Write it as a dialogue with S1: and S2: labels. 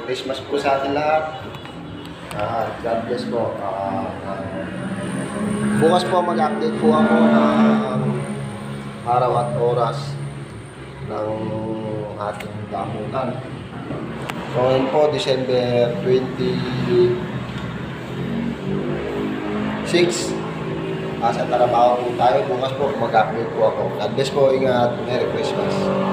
S1: Christmas po sa ating lahat. God bless po. Bukas po mag-update po ako ng araw at oras ng ating damutan. So ngayon po, December 26. Sa trabaho po tayo. Bukas po mag-update po ako. God bless po. Ingat. Merry Christmas.